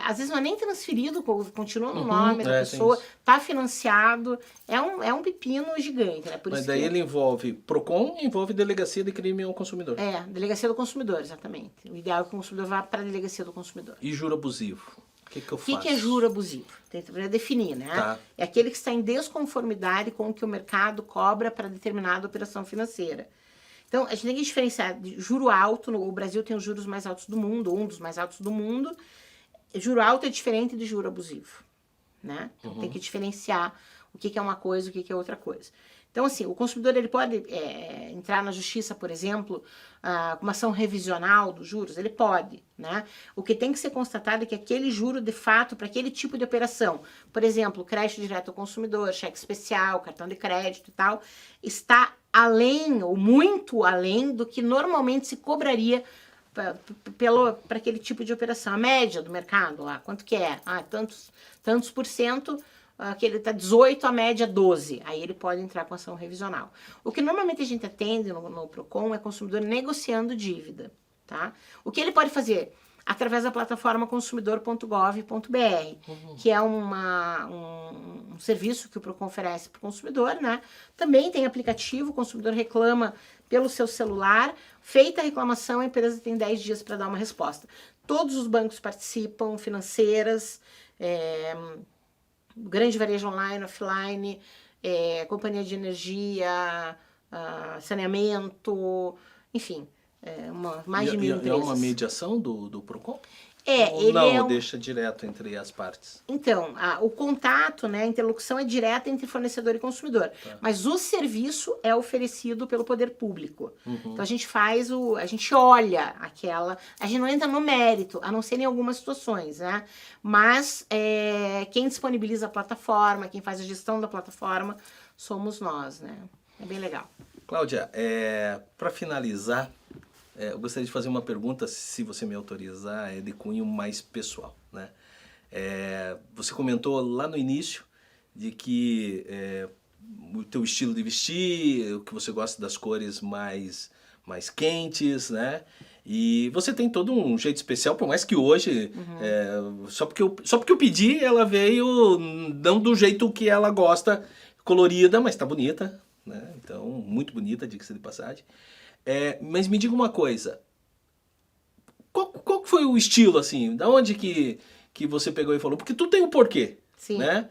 às vezes não é nem transferido, continua no nome da pessoa, está financiado, é um pepino gigante, né? Por Mas isso daí ele envolve PROCON e envolve Delegacia de Crime ao Consumidor. Delegacia do Consumidor, exatamente. O ideal é que o consumidor vá para a Delegacia do Consumidor. E juro abusivo? O que eu faço? O que é juro abusivo? Tem que definir, né? Tá. É aquele que está em desconformidade com o que o mercado cobra para determinada operação financeira. Então, a gente tem que diferenciar de juro alto. O Brasil tem os juros mais altos do mundo, um dos mais altos do mundo. Juro alto é diferente de juro abusivo, né? Então, tem que diferenciar o que é uma coisa e o que é outra coisa. Então, assim, o consumidor ele pode entrar na justiça, por exemplo, com uma ação revisional dos juros, ele pode, né? O que tem que ser constatado é que aquele juro, de fato, para aquele tipo de operação, por exemplo, crédito direto ao consumidor, cheque especial, cartão de crédito e tal, está além ou muito além do que normalmente se cobraria para aquele tipo de operação. A média do mercado lá, quanto que é? Tantos por cento, que ele está 18, a média 12. Aí ele pode entrar com ação revisional. O que normalmente a gente atende no PROCON é consumidor negociando dívida, tá? O que ele pode fazer? Através da plataforma consumidor.gov.br, que é um serviço que o PROCON oferece para o consumidor, né? Também tem aplicativo, o consumidor reclama pelo seu celular, feita a reclamação, a empresa tem 10 dias para dar uma resposta. Todos os bancos participam, financeiras, grande varejo online, offline, companhia de energia, saneamento, enfim, mais de 1.000 empresas. É uma mediação do PROCON? Ou Ele não, deixa direto entre as partes? Então, o contato, né, a interlocução é direta entre fornecedor e consumidor. Tá. Mas o serviço é oferecido pelo poder público. Então a gente a gente olha a gente não entra no mérito, a não ser em algumas situações, né? Mas quem disponibiliza a plataforma, quem faz a gestão da plataforma, somos nós, né? É bem legal. Cláudia, para finalizar, eu gostaria de fazer uma pergunta, se você me autorizar, de cunho mais pessoal, né? Você comentou lá no início de que o teu estilo de vestir, o que você gosta das cores mais quentes, né? E você tem todo um jeito especial, por mais que hoje, só porque eu pedi, ela veio não do jeito que ela gosta, colorida, mas tá bonita, né? Então, muito bonita, diga-se de passagem. Mas me diga uma coisa, qual foi o estilo, assim, da onde que você pegou e falou? Porque tudo tem um porquê, Sim. Né?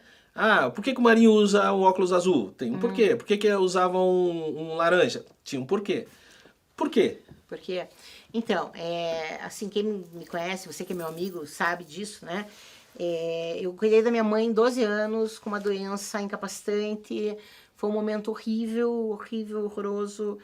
Por que o Marinho usa um óculos azul? Tem um porquê. Por que usava um laranja? Tinha um porquê. Por quê? Porque, então, assim, quem me conhece, você que é meu amigo, sabe disso, né? Eu cuidei da minha mãe 12 anos com uma doença incapacitante, foi um momento horrível, horroroso,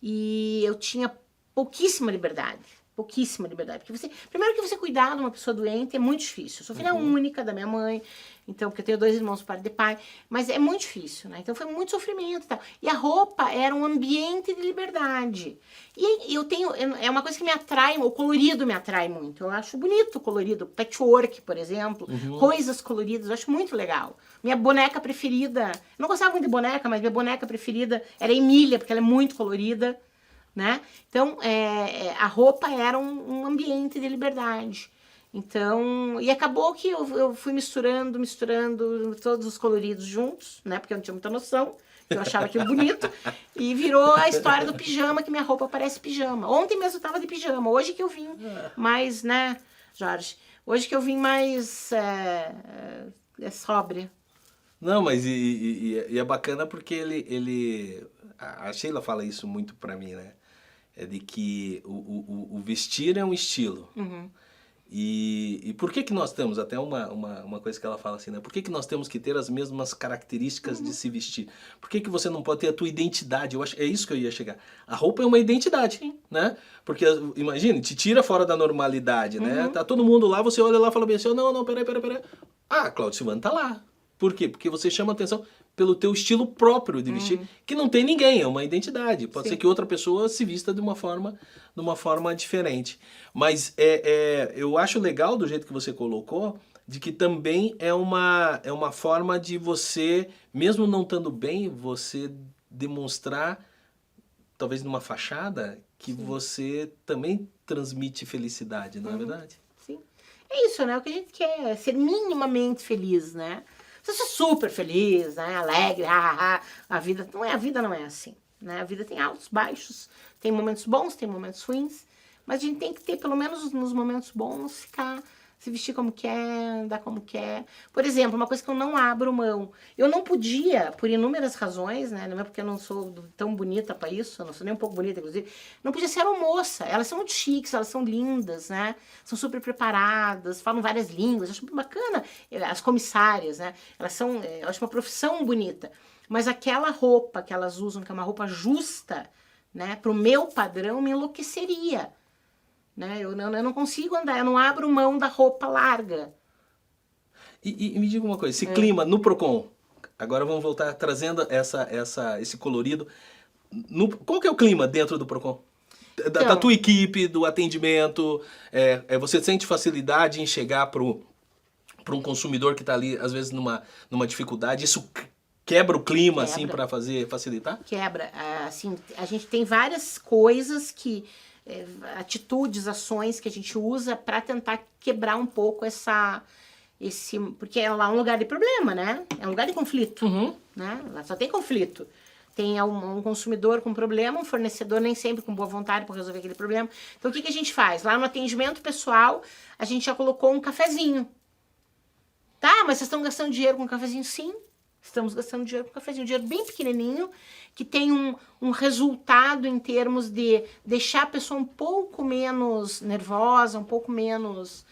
e eu tinha pouquíssima liberdade, Pouquíssima liberdade. Porque primeiro que você cuidar de uma pessoa doente é muito difícil. Eu sou filha única da minha mãe, então, porque eu tenho 2 irmãos por parte de pai, mas é muito difícil, né? Então foi muito sofrimento e tal. E a roupa era um ambiente de liberdade. E eu tenho, é uma coisa que me atrai, o colorido me atrai muito. Eu acho bonito o colorido, patchwork, por exemplo, coisas coloridas, eu acho muito legal. Minha boneca preferida, eu não gostava muito de boneca, mas minha boneca preferida era a Emília, porque ela é muito colorida. Né? Então, a roupa era um ambiente de liberdade. Então, e acabou que eu fui misturando todos os coloridos juntos, né? Porque eu não tinha muita noção, eu achava aquilo bonito, e virou a história do pijama, que minha roupa parece pijama. Ontem mesmo eu tava de pijama, hoje que eu vim mais, né, Jorge? Hoje que eu vim mais sóbria. Não, mas é bacana porque a Sheila fala isso muito pra mim, né? É de que o vestir é um estilo. E por que nós temos, até uma coisa que ela fala assim, né? Por que nós temos que ter as mesmas características de se vestir? Por que você não pode ter a tua identidade? Eu acho, é isso que eu ia chegar. A roupa é uma identidade, né? Porque, imagine, te tira fora da normalidade, né? Tá todo mundo lá, você olha lá e fala bem assim, não, peraí. Ah, Cláudio Silvano tá lá. Por quê? Porque você chama atenção pelo teu estilo próprio de vestir, que não tem ninguém, é uma identidade. Pode ser que outra pessoa se vista de uma forma diferente. Mas eu acho legal do jeito que você colocou, de que também é uma forma de você, mesmo não estando bem, você demonstrar, talvez numa fachada, que você também transmite felicidade, não é verdade? Sim. É isso, né? O que a gente quer é ser minimamente feliz, né? Você ser super feliz, né? Alegre, a vida não é assim, né? A vida tem altos, baixos, tem momentos bons, tem momentos ruins, mas a gente tem que ter, pelo menos nos momentos bons, se vestir como quer, andar como quer. Por exemplo, uma coisa que eu não abro mão. Eu não podia, por inúmeras razões, né? Não é porque eu não sou tão bonita pra isso, eu não sou nem um pouco bonita, inclusive. Não podia ser aeromoça. Elas são muito chiques, elas são lindas, né? São super preparadas, falam várias línguas. Eu acho muito bacana. As comissárias, né? Elas são, eu acho uma profissão bonita. Mas aquela roupa que elas usam, que é uma roupa justa, né? Pro meu padrão, me enlouqueceria. Né? Eu não consigo andar, eu não abro mão da roupa larga. E me diga uma coisa, esse clima no Procon, agora vamos voltar trazendo esse colorido. Qual que é o clima dentro do Procon? Da tua equipe, do atendimento, você sente facilidade em chegar para um consumidor que está ali, às vezes, numa dificuldade, isso quebra o clima, assim, para facilitar? Quebra, assim, a gente tem várias coisas atitudes, ações que a gente usa para tentar quebrar um pouco porque é lá um lugar de problema, né? É um lugar de conflito, né? Lá só tem conflito. Tem um consumidor com problema, um fornecedor nem sempre com boa vontade para resolver aquele problema. Então, o que a gente faz? Lá no atendimento pessoal, a gente já colocou um cafezinho. Tá, mas vocês estão gastando dinheiro com um cafezinho? Sim. Estamos gastando dinheiro com um cafezinho, um dinheiro bem pequenininho, que tem um resultado em termos de deixar a pessoa um pouco menos nervosa, um pouco menos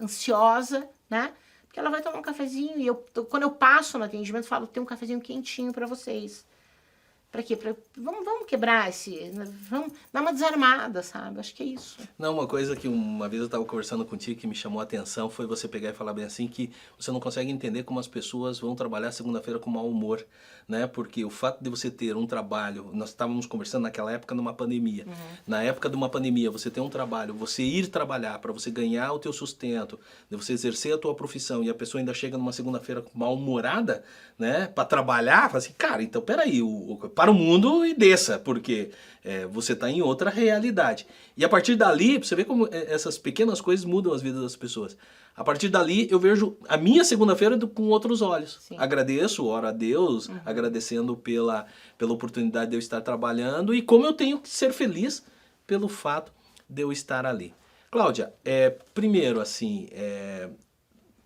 ansiosa, né? Porque ela vai tomar um cafezinho e quando eu passo no atendimento, eu falo, tem um cafezinho quentinho para vocês. Pra quê? Vamos quebrar vamos dar uma desarmada, sabe? Acho que é isso. Não, uma coisa que uma vez eu estava conversando contigo que me chamou a atenção foi você pegar e falar bem assim que você não consegue entender como as pessoas vão trabalhar segunda-feira com mau humor, né? Porque o fato de você ter um trabalho, nós estávamos conversando naquela época numa pandemia. Na época de uma pandemia, você ter um trabalho, você ir trabalhar para você ganhar o teu sustento, de você exercer a tua profissão e a pessoa ainda chega numa segunda-feira mal-humorada, né? Para trabalhar, fala assim, cara, então peraí, para o mundo e desça, porque você está em outra realidade. E a partir dali, você vê como essas pequenas coisas mudam as vidas das pessoas. A partir dali, eu vejo a minha segunda-feira com outros olhos. Sim. Agradeço, oro a Deus, agradecendo pela oportunidade de eu estar trabalhando e como eu tenho que ser feliz pelo fato de eu estar ali. Cláudia, primeiro, assim,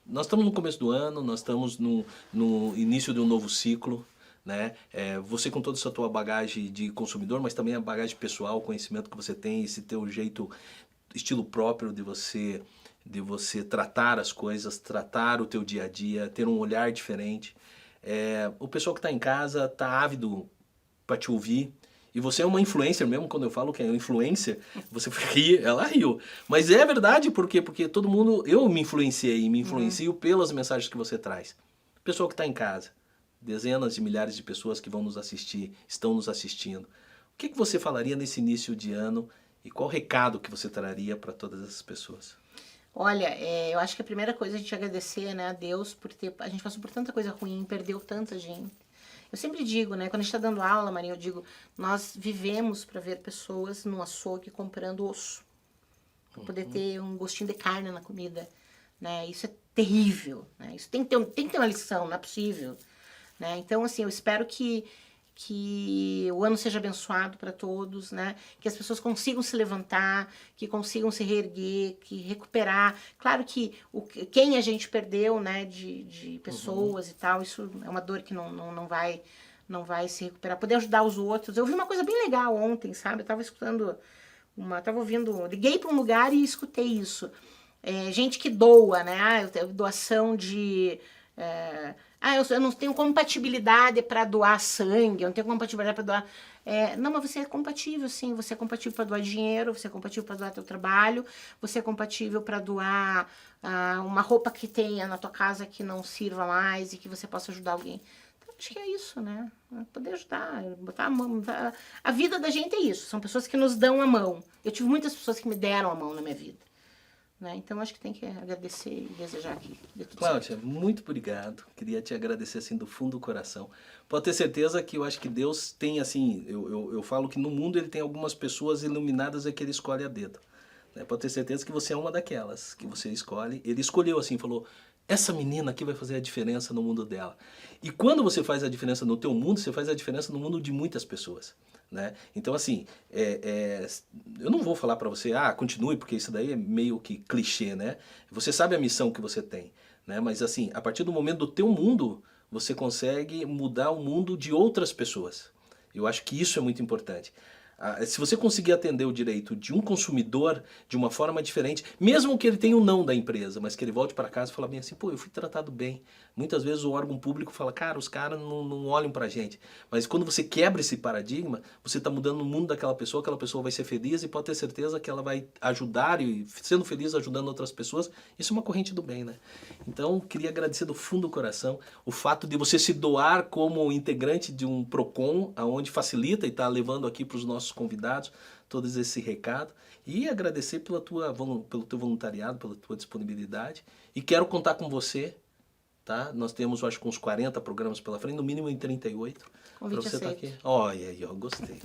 nós estamos no começo do ano, nós estamos no início de um novo ciclo, né? Você com toda essa tua bagagem de consumidor, mas também a bagagem pessoal, o conhecimento que você tem, esse teu jeito, estilo próprio de você tratar as coisas, tratar o teu dia a dia, ter um olhar diferente. O pessoal que está em casa está ávido para te ouvir E você é uma influencer mesmo, quando eu falo que é influencer, você ri, ela riu. Mas é verdade, por quê? Porque todo mundo, eu me influenciei e me influencio pelas mensagens que você traz. Pessoa que está em casa, dezenas de milhares de pessoas que vão nos assistir, estão nos assistindo. O que você falaria nesse início de ano e qual recado que você traria para todas essas pessoas? Olha, eu acho que a primeira coisa é a gente agradecer, né, a Deus por a gente passou por tanta coisa ruim, perdeu tanta gente. Eu sempre digo, né, quando a gente está dando aula, Marinha, eu digo, nós vivemos para ver pessoas no açougue comprando osso, para poder ter um gostinho de carne na comida, né, isso é terrível, né, isso tem que ter uma lição, não é possível, né, então assim, eu espero que o ano seja abençoado para todos, né? Que as pessoas consigam se levantar, que consigam se reerguer, que recuperar. Claro que quem a gente perdeu, né, de pessoas e tal, isso é uma dor que não vai se recuperar. Poder ajudar os outros. Eu vi uma coisa bem legal ontem, sabe? Eu tava escutando, liguei para um lugar e escutei isso. Gente que doa, né? Doação de... eu não tenho compatibilidade para doar sangue, eu não tenho compatibilidade para doar... não, mas você é compatível, sim. Você é compatível para doar dinheiro, você é compatível para doar teu trabalho, você é compatível para doar uma roupa que tenha na tua casa que não sirva mais e que você possa ajudar alguém. Então, acho que é isso, né? Poder ajudar, botar a mão... A vida da gente é isso, são pessoas que nos dão a mão. Eu tive muitas pessoas que me deram a mão na minha vida. Né? Então, acho que tem que agradecer e desejar que dê tudo Cláudia, certo. muito obrigado. Queria te agradecer assim do fundo do coração. Pode ter certeza que eu acho que Deus tem assim, eu falo que no mundo ele tem algumas pessoas iluminadas que ele escolhe a dedo. Né? Pode ter certeza que você é uma daquelas que você escolhe. Ele escolheu assim, falou, essa menina aqui vai fazer a diferença no mundo dela. E quando você faz a diferença no teu mundo, você faz a diferença no mundo de muitas pessoas. Né? Então assim, eu não vou falar para você, continue, porque isso daí é meio que clichê, né? Você sabe a missão que você tem, né? Mas assim, a partir do momento do teu mundo, você consegue mudar o mundo de outras pessoas. Eu acho que isso é muito importante. Se você conseguir atender o direito de um consumidor de uma forma diferente, mesmo que ele tenha um não da empresa, mas que ele volte para casa e fale bem assim, pô, eu fui tratado bem. Muitas vezes o órgão público fala, cara, os caras não olham pra gente. Mas quando você quebra esse paradigma, você está mudando o mundo daquela pessoa vai ser feliz e pode ter certeza que ela vai ajudar e sendo feliz ajudando outras pessoas. Isso é uma corrente do bem, né? Então, queria agradecer do fundo do coração o fato de você se doar como integrante de um PROCON, aonde facilita e está levando aqui para os nossos convidados todo esse recado. E agradecer pelo teu voluntariado, pela tua disponibilidade. E quero contar com você. Tá? Nós temos, acho que uns 40 programas pela frente, no mínimo em 38. Convite pra você estar aceito. aqui. Olha aí, gostei.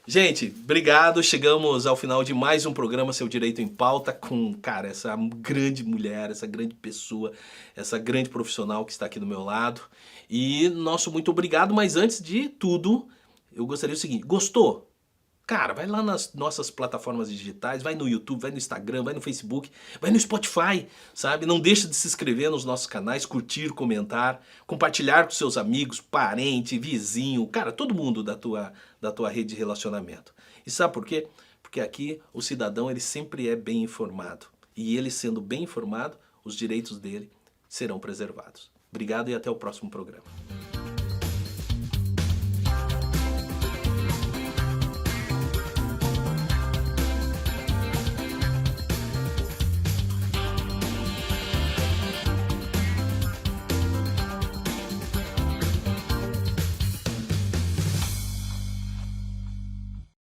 Gente, obrigado. Chegamos ao final de mais um programa Seu Direito em Pauta com, cara, essa grande mulher, essa grande pessoa, essa grande profissional que está aqui do meu lado. E nosso muito obrigado, mas antes de tudo, eu gostaria do seguinte, gostou? Cara, vai lá nas nossas plataformas digitais, vai no YouTube, vai no Instagram, vai no Facebook, vai no Spotify, sabe? Não deixa de se inscrever nos nossos canais, curtir, comentar, compartilhar com seus amigos, parente, vizinho, cara, todo mundo da tua rede de relacionamento. E sabe por quê? Porque aqui o cidadão ele sempre é bem informado. E ele sendo bem informado, os direitos dele serão preservados. Obrigado e até o próximo programa.